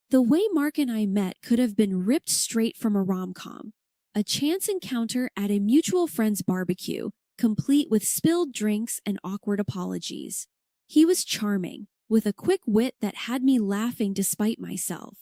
The way Mark and I met could have been ripped straight from a rom-com. A chance encounter at a mutual friend's barbecue, complete with spilled drinks and awkward apologies. He was charming, with a quick wit that had me laughing despite myself.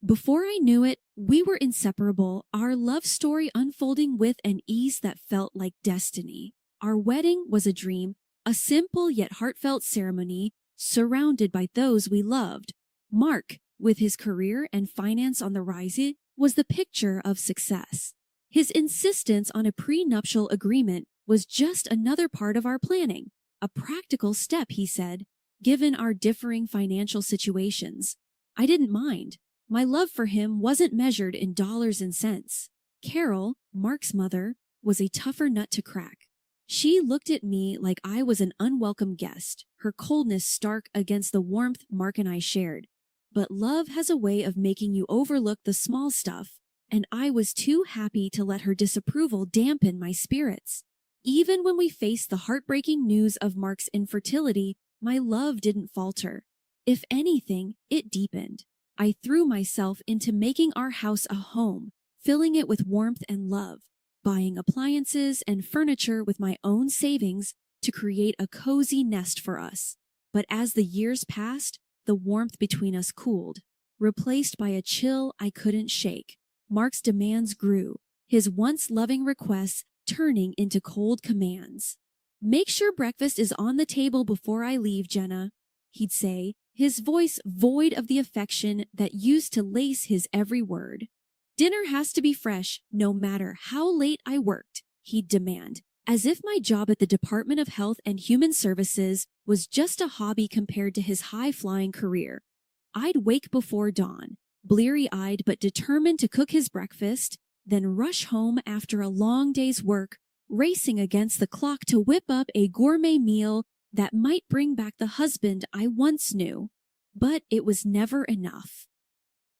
Before I knew it, we were inseparable, our love story unfolding with an ease that felt like destiny. Our wedding was a dream, a simple yet heartfelt ceremony, surrounded by those we loved. Mark, with his career and finance on the rise, was the picture of success. His insistence on a prenuptial agreement was just another part of our planning, a practical step, he said, given our differing financial situations. I didn't mind. My love for him wasn't measured in dollars and cents. Carol, Mark's mother, was a tougher nut to crack. She looked at me like I was an unwelcome guest, her coldness stark against the warmth Mark and I shared. But love has a way of making you overlook the small stuff, and I was too happy to let her disapproval dampen my spirits. Even when we faced the heartbreaking news of Mark's infertility, my love didn't falter. If anything, it deepened. I threw myself into making our house a home, filling it with warmth and love, buying appliances and furniture with my own savings to create a cozy nest for us. But as the years passed, the warmth between us cooled, replaced by a chill I couldn't shake. Mark's demands grew, his once loving requests turning into cold commands. "Make sure breakfast is on the table before I leave, Jenna," he'd say, his voice void of the affection that used to lace his every word. "Dinner has to be fresh, no matter how late I worked," he'd demand, as if my job at the Department of Health and Human Services was just a hobby compared to his high-flying career. I'd wake before dawn, bleary-eyed but determined to cook his breakfast, then rush home after a long day's work, racing against the clock to whip up a gourmet meal that might bring back the husband I once knew. But it was never enough.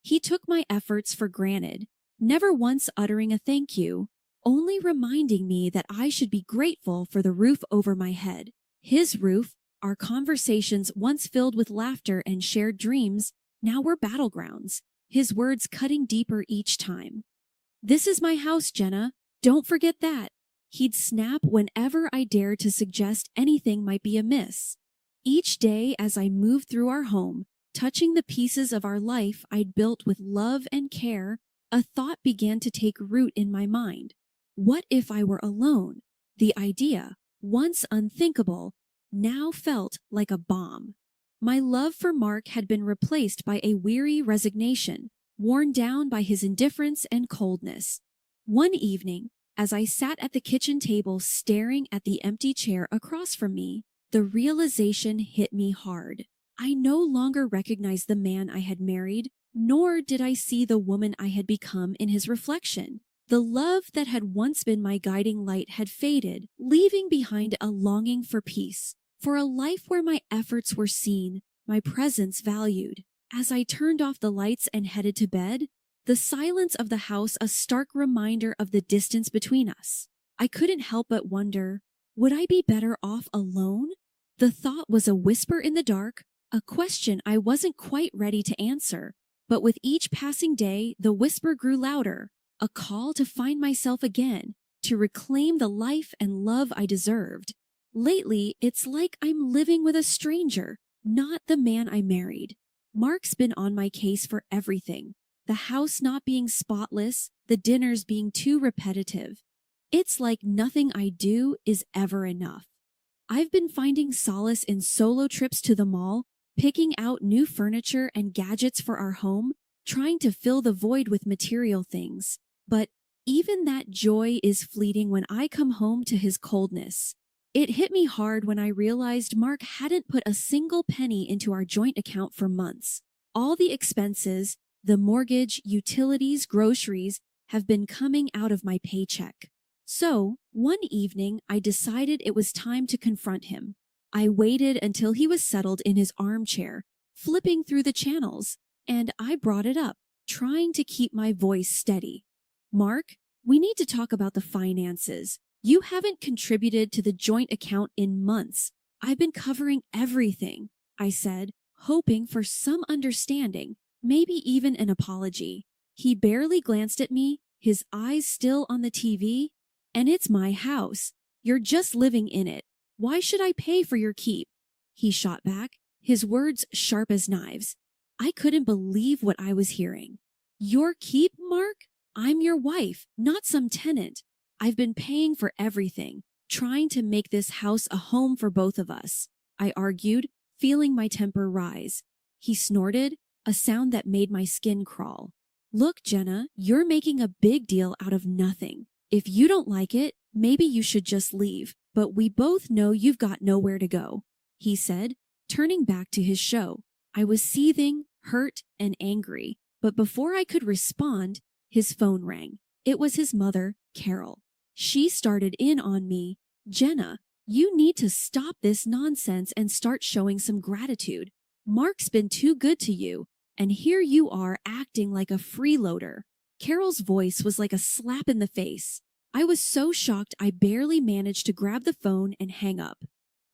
He took my efforts for granted, never once uttering a thank you, only reminding me that I should be grateful for the roof over my head. His roof, our conversations once filled with laughter and shared dreams, now were battlegrounds, his words cutting deeper each time. "This is my house, Jenna. Don't forget that." He'd snap whenever I dared to suggest anything might be amiss. Each day as I moved through our home, touching the pieces of our life I'd built with love and care, a thought began to take root in my mind. What if I were alone? The idea, once unthinkable, now felt like a bomb. My love for Mark had been replaced by a weary resignation, worn down by his indifference and coldness. One evening, as I sat at the kitchen table staring at the empty chair across from me, the realization hit me hard. I no longer recognized the man I had married, nor did I see the woman I had become in his reflection. The love that had once been my guiding light had faded, leaving behind a longing for peace, for a life where my efforts were seen, my presence valued. As I turned off the lights and headed to bed, the silence of the house a stark reminder of the distance between us. I couldn't help but wonder, would I be better off alone? The thought was a whisper in the dark, a question I wasn't quite ready to answer. But with each passing day, the whisper grew louder, a call to find myself again, to reclaim the life and love I deserved. Lately, it's like I'm living with a stranger, not the man I married. Mark's been on my case for everything. The house not being spotless, the dinners being too repetitive. It's like nothing I do is ever enough. I've been finding solace in solo trips to the mall, picking out new furniture and gadgets for our home, trying to fill the void with material things. But even that joy is fleeting when I come home to his coldness. It hit me hard when I realized Mark hadn't put a single penny into our joint account for months. All the expenses, the mortgage, utilities, groceries, have been coming out of my paycheck. So, one evening, I decided it was time to confront him. I waited until he was settled in his armchair, flipping through the channels, and I brought it up, trying to keep my voice steady. "Mark, we need to talk about the finances. You haven't contributed to the joint account in months. I've been covering everything," I said, hoping for some understanding. maybe even an apology. He barely glanced at me, his eyes still on the TV. And it's my house. You're just living in it. Why should I pay for your keep? He shot back, his words sharp as knives. I couldn't believe what I was hearing. Your keep, Mark? I'm your wife, not some tenant. I've been paying for everything, trying to make this house a home for both of us, I argued, feeling my temper rise. He snorted, a sound that made my skin crawl. Look, Jenna, you're making a big deal out of nothing. If you don't like it, maybe you should just leave, but we both know you've got nowhere to go, he said, turning back to his show. I was seething, hurt, and angry, but before I could respond, his phone rang. It was his mother, Carol. She started in on me. Jenna, you need to stop this nonsense and start showing some gratitude. Mark's been too good to you, and here you are acting like a freeloader. Carol's voice was like a slap in the face. I was so shocked I barely managed to grab the phone and hang up.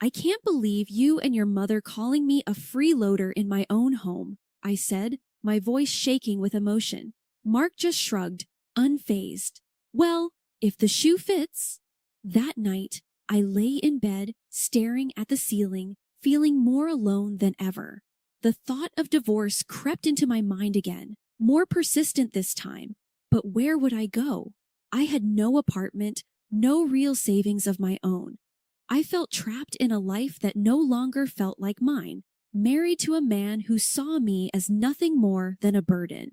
I can't believe you and your mother calling me a freeloader in my own home, I said, my voice shaking with emotion. Mark just shrugged, unfazed. Well, if the shoe fits. That night, I lay in bed, staring at the ceiling, feeling more alone than ever. The thought of divorce crept into my mind again, more persistent this time. But where would I go? I had no apartment, no real savings of my own. I felt trapped in a life that no longer felt like mine, married to a man who saw me as nothing more than a burden.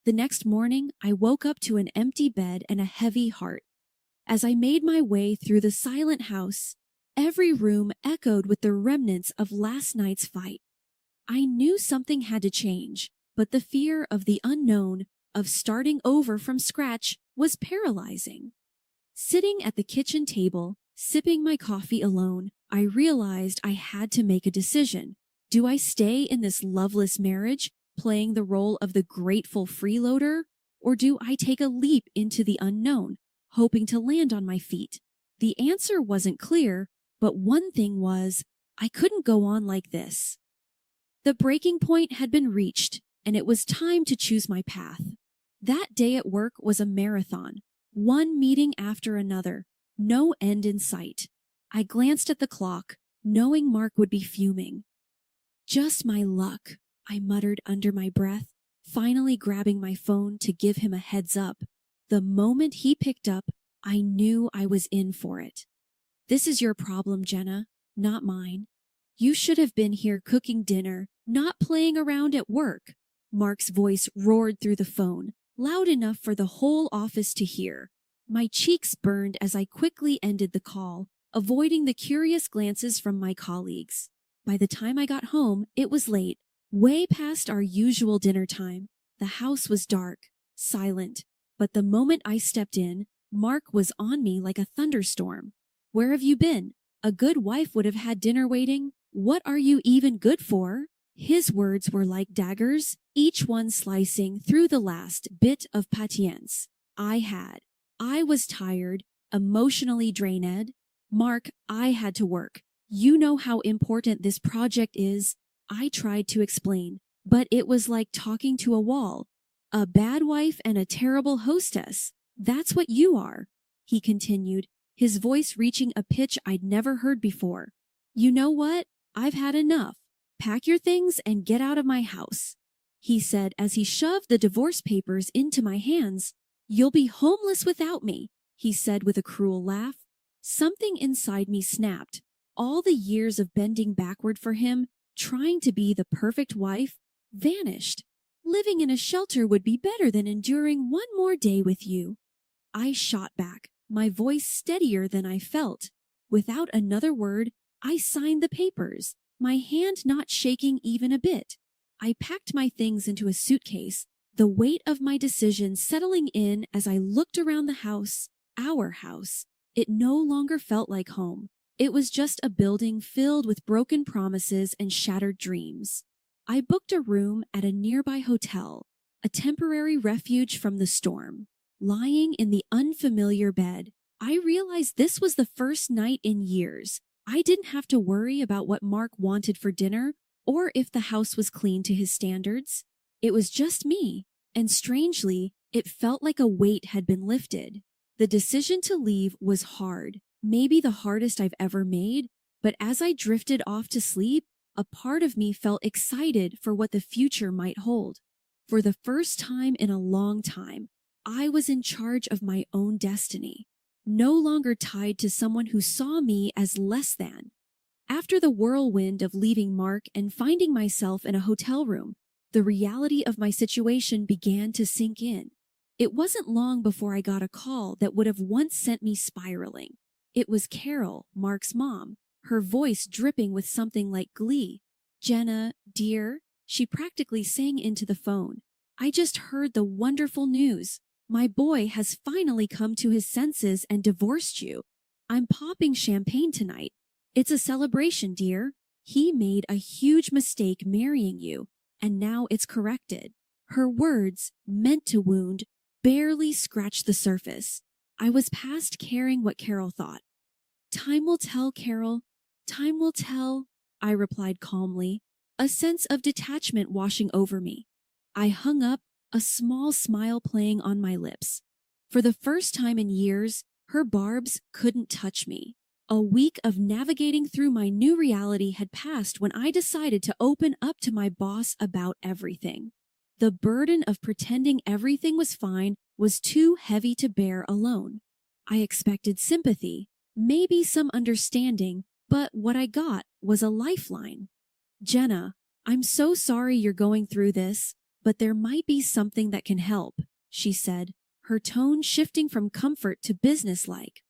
The next morning, I woke up to an empty bed and a heavy heart. As I made my way through the silent house, every room echoed with the remnants of last night's fight. I knew something had to change, but the fear of the unknown, of starting over from scratch, was paralyzing. Sitting at the kitchen table, sipping my coffee alone, I realized I had to make a decision. Do I stay in this loveless marriage, playing the role of the grateful freeloader, or do I take a leap into the unknown, hoping to land on my feet? The answer wasn't clear, but one thing was, I couldn't go on like this. The breaking point had been reached, and it was time to choose my path. That day at work was a marathon, one meeting after another, no end in sight. I glanced at the clock, knowing Mark would be fuming. Just my luck, I muttered under my breath, finally grabbing my phone to give him a heads up. The moment he picked up, I knew I was in for it. This is your problem, Jenna, not mine. You should have been here cooking dinner, not playing around at work. Mark's voice roared through the phone, loud enough for the whole office to hear. My cheeks burned as I quickly ended the call, avoiding the curious glances from my colleagues. By the time I got home, it was late, way past our usual dinner time. The house was dark, silent, but the moment I stepped in, Mark was on me like a thunderstorm. Where have you been? A good wife would have had dinner waiting. What are you even good for? His words were like daggers, each one slicing through the last bit of patience I had. I was tired, emotionally drained. Mark, I had to work. You know how important this project is. I tried to explain, but it was like talking to a wall. A bad wife and a terrible hostess. That's what you are, he continued, his voice reaching a pitch I'd never heard before. You know what? I've had enough. Pack your things and get out of my house, he said as he shoved the divorce papers into my hands. You'll be homeless without me, he said with a cruel laugh. Something inside me snapped. All the years of bending backward for him, trying to be the perfect wife, vanished. Living in a shelter would be better than enduring one more day with you. I shot back, my voice steadier than I felt. Without another word, I signed the papers, my hand not shaking even a bit. I packed my things into a suitcase, the weight of my decision settling in as I looked around the house, our house. It no longer felt like home. It was just a building filled with broken promises and shattered dreams. I booked a room at a nearby hotel, a temporary refuge from the storm. Lying in the unfamiliar bed, I realized this was the first night in years I didn't have to worry about what Mark wanted for dinner or if the house was clean to his standards. It was just me, and strangely, it felt like a weight had been lifted. The decision to leave was hard, maybe the hardest I've ever made, but as I drifted off to sleep, a part of me felt excited for what the future might hold. For the first time in a long time, I was in charge of my own destiny, no longer tied to someone who saw me as less than. After the whirlwind of leaving Mark and finding myself in a hotel room, the reality of my situation began to sink in. It wasn't long before I got a call that would have once sent me spiraling. It was Carol, Mark's mom, her voice dripping with something like glee. "Jenna, dear," she practically sang into the phone. "I just heard the wonderful news. My boy has finally come to his senses and divorced you. I'm popping champagne tonight. It's a celebration, dear. He made a huge mistake marrying you, and now it's corrected." Her words, meant to wound, barely scratched the surface. I was past caring what Carol thought. "Time will tell, Carol. Time will tell," I replied calmly, a sense of detachment washing over me. I hung up, a small smile playing on my lips. For the first time in years, her barbs couldn't touch me. A week of navigating through my new reality had passed when I decided to open up to my boss about everything. The burden of pretending everything was fine was too heavy to bear alone. I expected sympathy, maybe some understanding, but what I got was a lifeline. "Jenna, I'm so sorry you're going through this, but there might be something that can help," she said, her tone shifting from comfort to businesslike.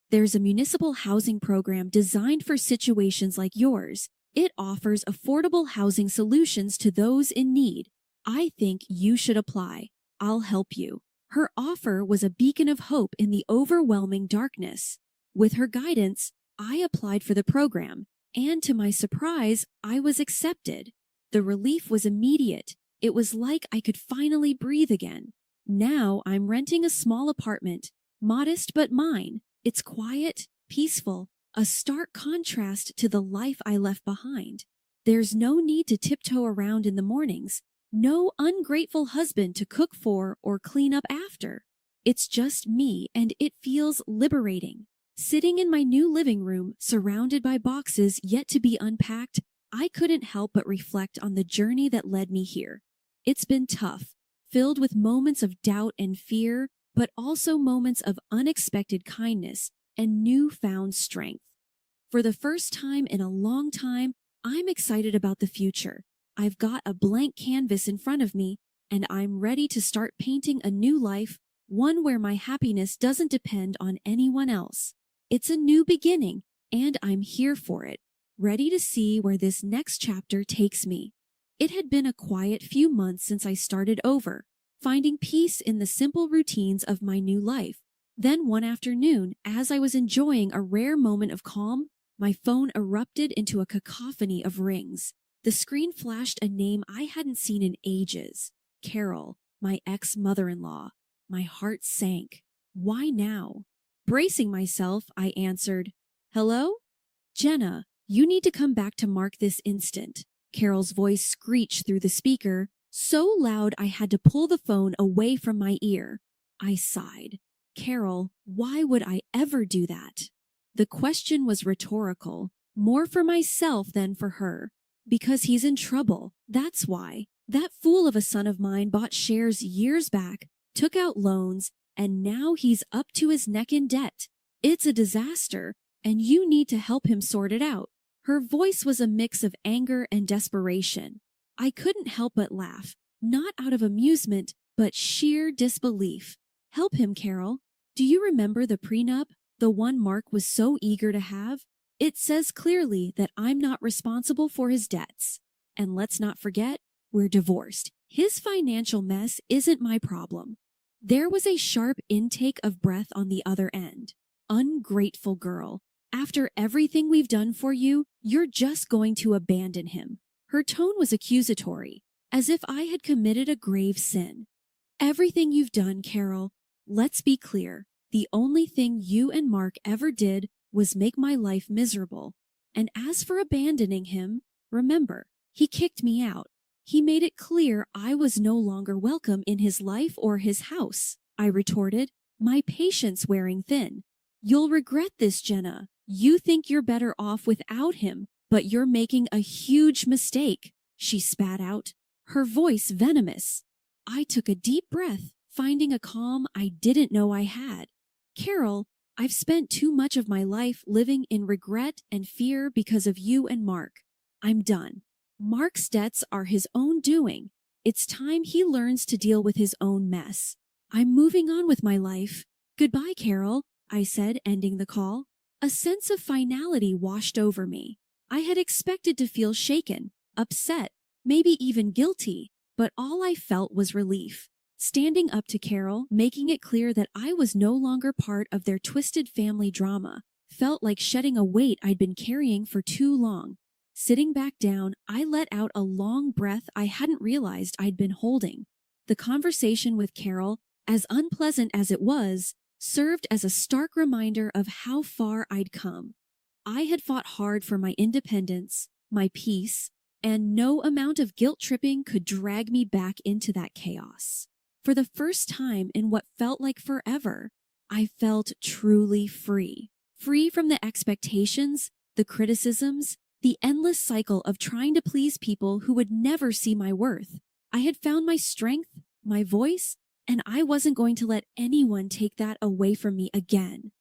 "There's a municipal housing program designed for situations like yours. It offers affordable housing solutions to those in need. I think you should apply. I'll help you." Her offer was a beacon of hope in the overwhelming darkness. With her guidance, I applied for the program, and to my surprise, I was accepted. The relief was immediate. It was like I could finally breathe again. Now I'm renting a small apartment, modest but mine. It's quiet, peaceful, a stark contrast to the life I left behind. There's no need to tiptoe around in the mornings. No ungrateful husband to cook for or clean up after. It's just me, and it feels liberating. Sitting in my new living room, surrounded by boxes yet to be unpacked, I couldn't help but reflect on the journey that led me here. It's been tough, filled with moments of doubt and fear, but also moments of unexpected kindness and newfound strength. For the first time in a long time, I'm excited about the future. I've got a blank canvas in front of me, and I'm ready to start painting a new life, one where my happiness doesn't depend on anyone else. It's a new beginning, and I'm here for it, ready to see where this next chapter takes me. It had been a quiet few months since I started over, finding peace in the simple routines of my new life. Then one afternoon, as I was enjoying a rare moment of calm, my phone erupted into a cacophony of rings. The screen flashed a name I hadn't seen in ages. Carol, my ex-mother-in-law. My heart sank. Why now? Bracing myself, I answered, "Hello? Jenna, you need to come back to Mark this instant." Carol's voice screeched through the speaker, so loud I had to pull the phone away from my ear. I sighed. Carol, why would I ever do that? The question was rhetorical, more for myself than for her. Because he's in trouble, that's why. That fool of a son of mine bought shares years back, took out loans, and now he's up to his neck in debt. It's a disaster, and you need to help him sort it out. Her voice was a mix of anger and desperation. I couldn't help but laugh, not out of amusement, but sheer disbelief. Help him, Carol. Do you remember the prenup, the one Mark was so eager to have? It says clearly that I'm not responsible for his debts. And let's not forget, we're divorced. His financial mess isn't my problem. There was a sharp intake of breath on the other end. Ungrateful girl. After everything we've done for you, you're just going to abandon him. Her tone was accusatory, as if I had committed a grave sin. Everything you've done, Carol. Let's be clear. The only thing you and Mark ever did was make my life miserable. And as for abandoning him, remember, he kicked me out. He made it clear I was no longer welcome in his life or his house, I retorted, my patience wearing thin. You'll regret this, Jenna. You think you're better off without him, but you're making a huge mistake, she spat out, her voice venomous. I took a deep breath, finding a calm I didn't know I had. Carol, I've spent too much of my life living in regret and fear because of you and Mark. I'm done. Mark's debts are his own doing. It's time he learns to deal with his own mess. I'm moving on with my life. Goodbye, Carol, I said, ending the call. A sense of finality washed over me. I had expected to feel shaken, upset, maybe even guilty, but all I felt was relief. Standing up to Carol, making it clear that I was no longer part of their twisted family drama, felt like shedding a weight I'd been carrying for too long. Sitting back down, I let out a long breath I hadn't realized I'd been holding. The conversation with Carol, as unpleasant as it was, served as a stark reminder of how far I'd come. I had fought hard for my independence, my peace, and no amount of guilt-tripping could drag me back into that chaos. For the first time in what felt like forever, I felt truly free. Free from the expectations, the criticisms, the endless cycle of trying to please people who would never see my worth. I had found my strength, my voice, and I wasn't going to let anyone take that away from me again.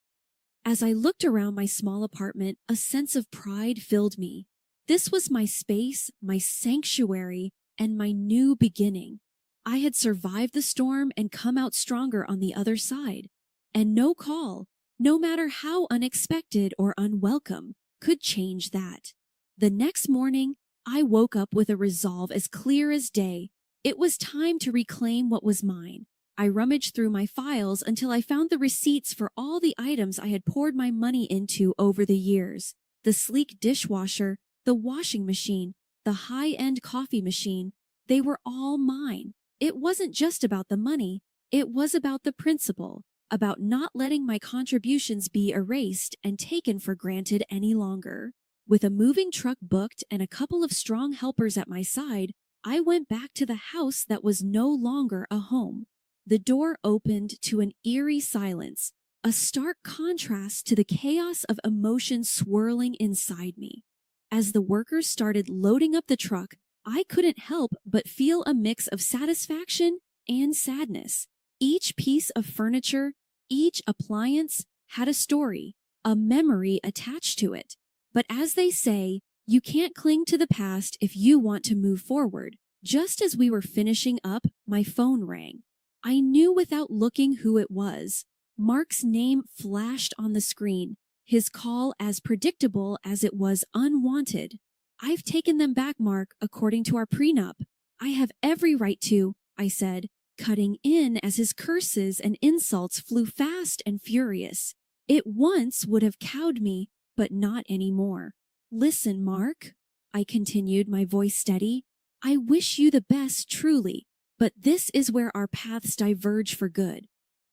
As I looked around my small apartment, a sense of pride filled me. This was my space, my sanctuary, and my new beginning. I had survived the storm and come out stronger on the other side. And no call, no matter how unexpected or unwelcome, could change that. The next morning, I woke up with a resolve as clear as day. It was time to reclaim what was mine. I rummaged through my files until I found the receipts for all the items I had poured my money into over the years. The sleek dishwasher, the washing machine, the high-end coffee machine, they were all mine. It wasn't just about the money, it was about the principle, about not letting my contributions be erased and taken for granted any longer. With a moving truck booked and a couple of strong helpers at my side, I went back to the house that was no longer a home. The door opened to an eerie silence, a stark contrast to the chaos of emotion swirling inside me. As the workers started loading up the truck, I couldn't help but feel a mix of satisfaction and sadness. Each piece of furniture, each appliance had a story, a memory attached to it. But as they say, you can't cling to the past if you want to move forward. Just as we were finishing up, my phone rang. I knew without looking who it was. Mark's name flashed on the screen, his call as predictable as it was unwanted. I've taken them back, Mark, according to our prenup. I have every right to, I said, cutting in as his curses and insults flew fast and furious. It once would have cowed me, but not anymore. Listen, Mark, I continued, my voice steady. I wish you the best, truly, but this is where our paths diverge for good.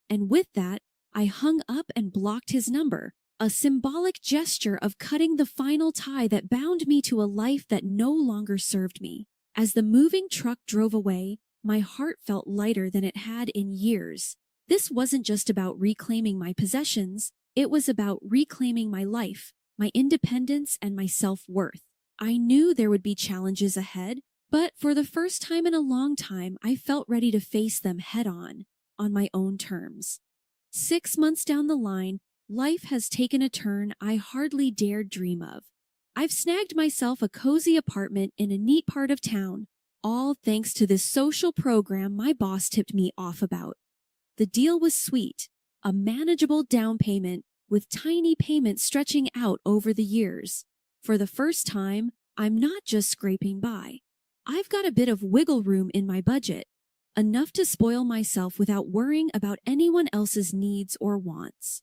And with that, I hung up and blocked his number, a symbolic gesture of cutting the final tie that bound me to a life that no longer served me. As the moving truck drove away, my heart felt lighter than it had in years. This wasn't just about reclaiming my possessions, it was about reclaiming my life, my independence, and my self-worth. I knew there would be challenges ahead, but for the first time in a long time, I felt ready to face them head-on my own terms. 6 months down the line, life has taken a turn I hardly dared dream of. I've snagged myself a cozy apartment in a neat part of town, all thanks to this social program my boss tipped me off about. The deal was sweet, a manageable down payment with tiny payments stretching out over the years. For the first time, I'm not just scraping by. I've got a bit of wiggle room in my budget, enough to spoil myself without worrying about anyone else's needs or wants.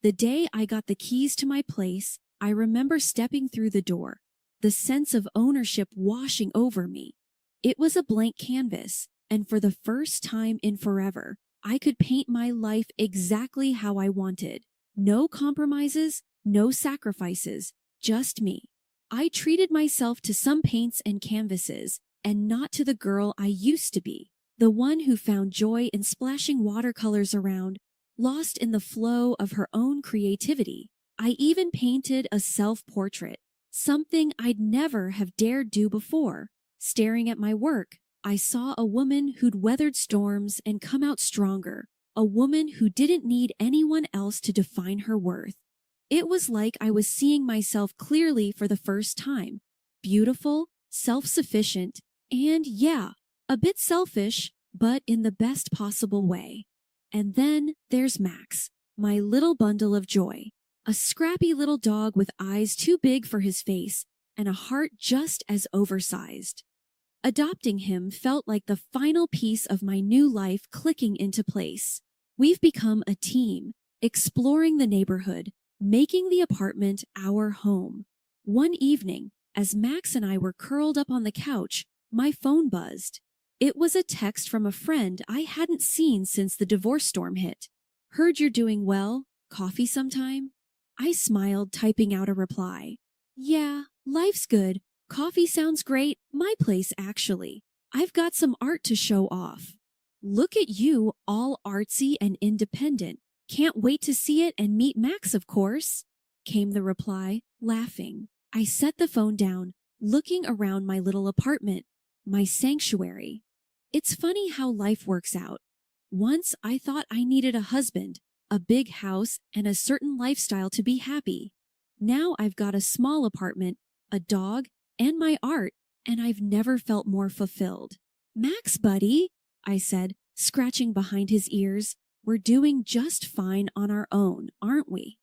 The day I got the keys to my place, I remember stepping through the door, the sense of ownership washing over me. It was a blank canvas, and for the first time in forever, I could paint my life exactly how I wanted. No compromises, no sacrifices, just me. I treated myself to some paints and canvases, and not to the girl I used to be, the one who found joy in splashing watercolors around, lost in the flow of her own creativity. I even painted a self-portrait, something I'd never have dared do before. Staring at my work, I saw a woman who'd weathered storms and come out stronger, a woman who didn't need anyone else to define her worth. It was like I was seeing myself clearly for the first time. Beautiful, self-sufficient, and yeah, a bit selfish, but in the best possible way. And then there's Max, my little bundle of joy. A scrappy little dog with eyes too big for his face and a heart just as oversized. Adopting him felt like the final piece of my new life clicking into place. We've become a team, exploring the neighborhood, making the apartment our home. One evening, as Max and I were curled up on the couch, my phone buzzed. It was a text from a friend I hadn't seen since the divorce storm hit. "Heard you're doing well. Coffee sometime?" I smiled, typing out a reply. "Yeah, life's good. Coffee sounds great. My place, actually. I've got some art to show off." "Look at you, all artsy and independent. Can't wait to see it and meet Max, of course," came the reply, laughing. I set the phone down, looking around my little apartment, my sanctuary. It's funny how life works out. Once I thought I needed a husband, a big house, and a certain lifestyle to be happy. Now I've got a small apartment, a dog, and my art, and I've never felt more fulfilled. "Max, buddy," I said, scratching behind his ears, "we're doing just fine on our own, aren't we?"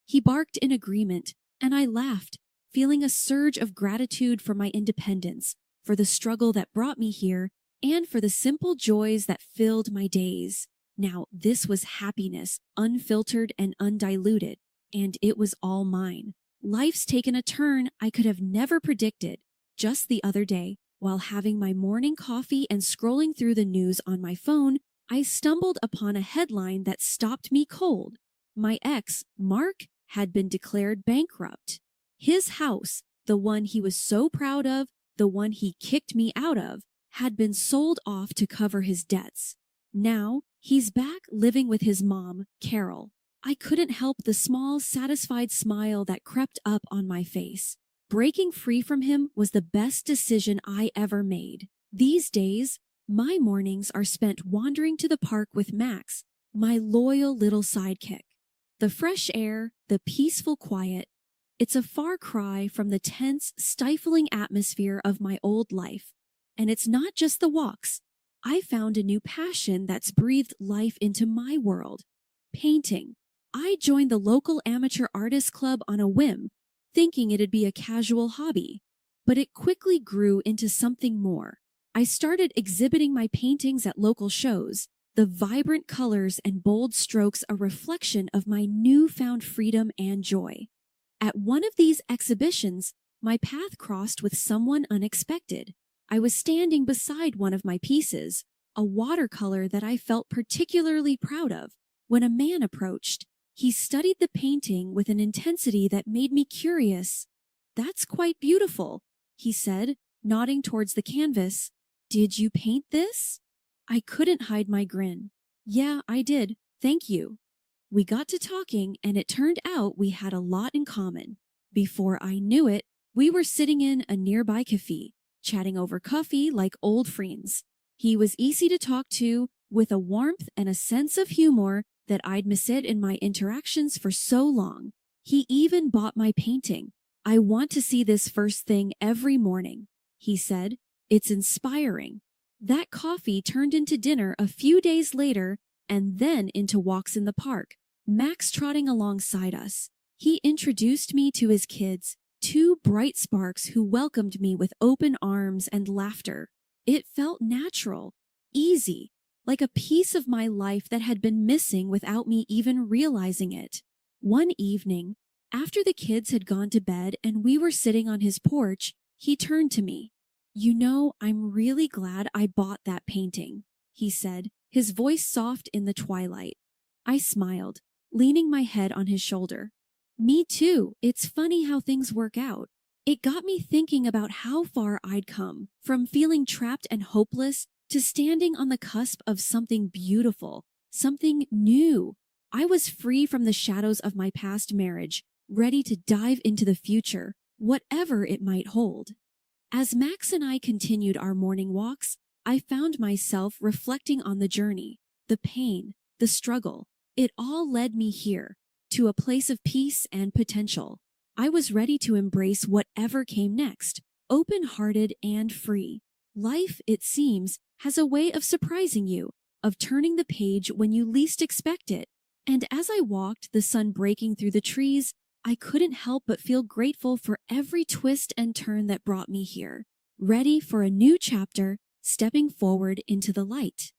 He barked in agreement, and I laughed, feeling a surge of gratitude for my independence, for the struggle that brought me here, and for the simple joys that filled my days. Now, this was happiness, unfiltered and undiluted, and it was all mine. Life's taken a turn I could have never predicted. Just the other day, while having my morning coffee and scrolling through the news on my phone, I stumbled upon a headline that stopped me cold. My ex, Mark, had been declared bankrupt. His house, the one he was so proud of, the one he kicked me out of, had been sold off to cover his debts. Now, he's back living with his mom, Carol. I couldn't help the small, satisfied smile that crept up on my face. Breaking free from him was the best decision I ever made. These days, my mornings are spent wandering to the park with Max, my loyal little sidekick. The fresh air, the peaceful quiet. It's a far cry from the tense, stifling atmosphere of my old life. And it's not just the walks. I found a new passion that's breathed life into my world. Painting. I joined the local amateur artist club on a whim, thinking it'd be a casual hobby. But it quickly grew into something more. I started exhibiting my paintings at local shows, the vibrant colors and bold strokes a reflection of my newfound freedom and joy. At one of these exhibitions, my path crossed with someone unexpected. I was standing beside one of my pieces, a watercolor that I felt particularly proud of, when a man approached. He studied the painting with an intensity that made me curious. "That's quite beautiful," he said, nodding towards the canvas. "Did you paint this?" I couldn't hide my grin. "Yeah, I did. Thank you." We got to talking, and it turned out we had a lot in common. Before I knew it, we were sitting in a nearby cafe, chatting over coffee like old friends. He was easy to talk to, with a warmth and a sense of humor that I'd missed in my interactions for so long. He even bought my painting. "I want to see this first thing every morning," he said. "It's inspiring." That coffee turned into dinner a few days later, and then into walks in the park, Max trotting alongside us. He introduced me to his kids, two bright sparks who welcomed me with open arms and laughter. It felt natural, easy, like a piece of my life that had been missing without me even realizing it. One evening, after the kids had gone to bed and we were sitting on his porch, he turned to me. "You know, I'm really glad I bought that painting," he said, his voice soft in the twilight. I smiled, leaning my head on his shoulder. "Me too. It's funny how things work out. It got me thinking about how far I'd come, from feeling trapped and hopeless to standing on the cusp of something beautiful, something new. I was free from the shadows of my past marriage, ready to dive into the future, whatever it might hold. As Max and I continued our morning walks, I found myself reflecting on the journey, the pain, the struggle. It all led me here, to a place of peace and potential. I was ready to embrace whatever came next, open-hearted and free. Life, it seems, has a way of surprising you, of turning the page when you least expect it. And as I walked, the sun breaking through the trees, I couldn't help but feel grateful for every twist and turn that brought me here, ready for a new chapter, stepping forward into the light.